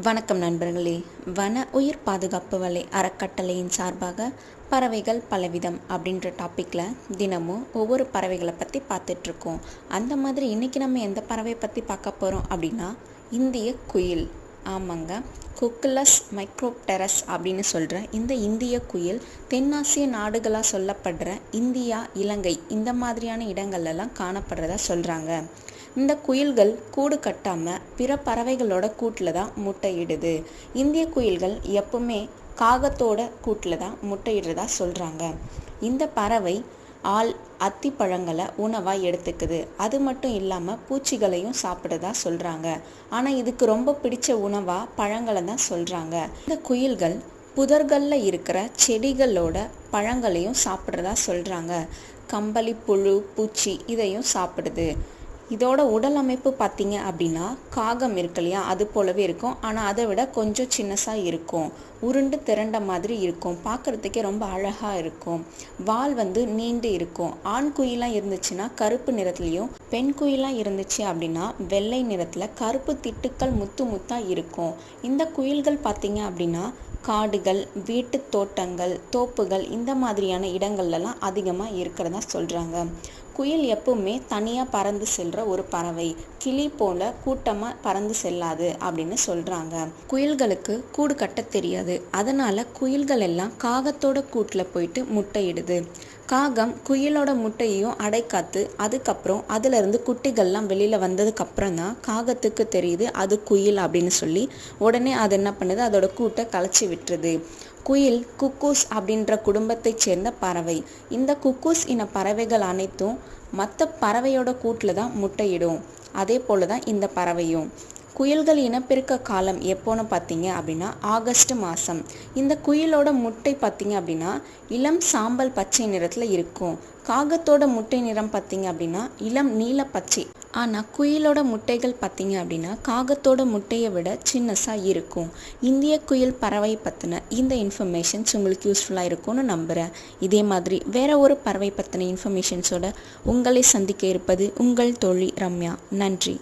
வணக்கம் நண்பர்களே. வன உயிர் பாதுகாப்பு வலை அறக்கட்டளையின் சார்பாக பறவைகள் பலவிதம் அப்படின்ற டாப்பிக்கில் தினமும் ஒவ்வொரு பறவைகளை பற்றி பார்த்துட்ருக்கோம். அந்த மாதிரி இன்றைக்கி நம்ம எந்த பறவை பற்றி பார்க்க போகிறோம் அப்படின்னா இந்திய குயில். ஆமாங்க, குக்குலஸ் மைக்ரோப்டெரஸ் அப்படின்னு சொல்கிற இந்த இந்திய குயில் தென்னாசிய நாடுகளாக சொல்லப்படுற இந்தியா, இலங்கை இந்த மாதிரியான இடங்கள்லாம் காணப்படுறதா சொல்கிறாங்க. இந்த குயில்கள் கூடு கட்டாமல் பிற பறவைகளோட கூட்டில் தான் முட்டையிடுது. இந்திய குயில்கள் எப்பவுமே காகத்தோட கூட்டில் தான் முட்டையிடுறதா சொல்கிறாங்க. இந்த பறவை அத்தி பழங்களை உணவாக எடுத்துக்குது. அது மட்டும் இல்லாமல் பூச்சிகளையும் சாப்பிடுறதா சொல்கிறாங்க. ஆனால் இதுக்கு ரொம்ப பிடிச்ச உணவாக பழங்களை தான் சொல்கிறாங்க. இந்த குயில்கள் புதர்களில் இருக்கிற செடிகளோட பழங்களையும் சாப்பிட்றதா சொல்கிறாங்க. கம்பளி புழு, பூச்சி இதையும் சாப்பிடுது. இதோட உடல் அமைப்பு பார்த்தீங்க அப்படின்னா காகம் இருக்கு இல்லையா, அது போலவே இருக்கும். ஆனால் அதை விட கொஞ்சம் சின்னசாக இருக்கும். உருண்டு திரண்ட மாதிரி இருக்கும். பார்க்குறதுக்கே ரொம்ப அழகாக இருக்கும். வால் நீண்டு இருக்கும். ஆண் குயிலாக இருந்துச்சுன்னா கருப்பு நிறத்துலையும், பெண் குயிலாக இருந்துச்சு அப்படின்னா வெள்ளை நிறத்தில் கருப்பு திட்டுக்கள் முத்து முத்தாக இருக்கும். இந்த குயில்கள் பார்த்தீங்க அப்படின்னா காடுகள், வீட்டு தோட்டங்கள், தோப்புகள் இந்த மாதிரியான இடங்கள்லாம் அதிகமாக இருக்கிறதா சொல்கிறாங்க. குயில் எப்பவுமே தனியாக பறந்து செல்கிற ஒரு பறவை. கிளி போல கூட்டமாக பறந்து செல்லாது அப்படின்னு சொல்கிறாங்க. குயில்களுக்கு கூடு கட்ட தெரியாது. அதனால் குயில்கள் எல்லாம் காகத்தோட கூட்டில் போயிட்டு முட்டையிடுது. காகம் குயிலோட முட்டையையும் அடைக்காத்து அதுக்கப்புறம் அதிலிருந்து குட்டிகள்லாம் வெளியில் வந்ததுக்கப்புறம் தான் காகத்துக்கு தெரியுது அது குயில் அப்படின்னு சொல்லி. உடனே அது என்ன பண்ணுது, அதோட கூட்டை கலைச்சி விட்டுருது. குயில் குக்கூஸ் அப்படின்ற குடும்பத்தைச் சேர்ந்த பறவை. இந்த குக்கூஸ் இன பறவைகள் அனைத்தும் மற்ற பறவையோட கூட்டில் தான் முட்டையிடும். அதே போல தான் இந்த பறவையும். குயில்கள் இனப்பெருக்க காலம் எப்போன்னு பார்த்தீங்க அப்படின்னா ஆகஸ்ட் மாதம். இந்த குயிலோட முட்டை பார்த்தீங்க அப்படின்னா இளம் சாம்பல் பச்சை நிறத்தில் இருக்கும். காகத்தோட முட்டை நிறம் பார்த்தீங்க அப்படின்னா இளம் நீல பச்சை. ஆனால் குயிலோட முட்டைகள் பார்த்தீங்க அப்படின்னா காகத்தோட முட்டையை விட சின்னசாக இருக்கும். இந்திய குயில் பறவை பற்றின இந்த இன்ஃபர்மேஷன்ஸ் உங்களுக்கு யூஸ்ஃபுல்லாக இருக்கும்னு நம்புகிறேன். இதே மாதிரி வேற ஒரு பறவை பற்றின இன்ஃபர்மேஷன்ஸோட உங்களை சந்திக்க இருப்பது உங்கள் தோழி ரம்யா. நன்றி.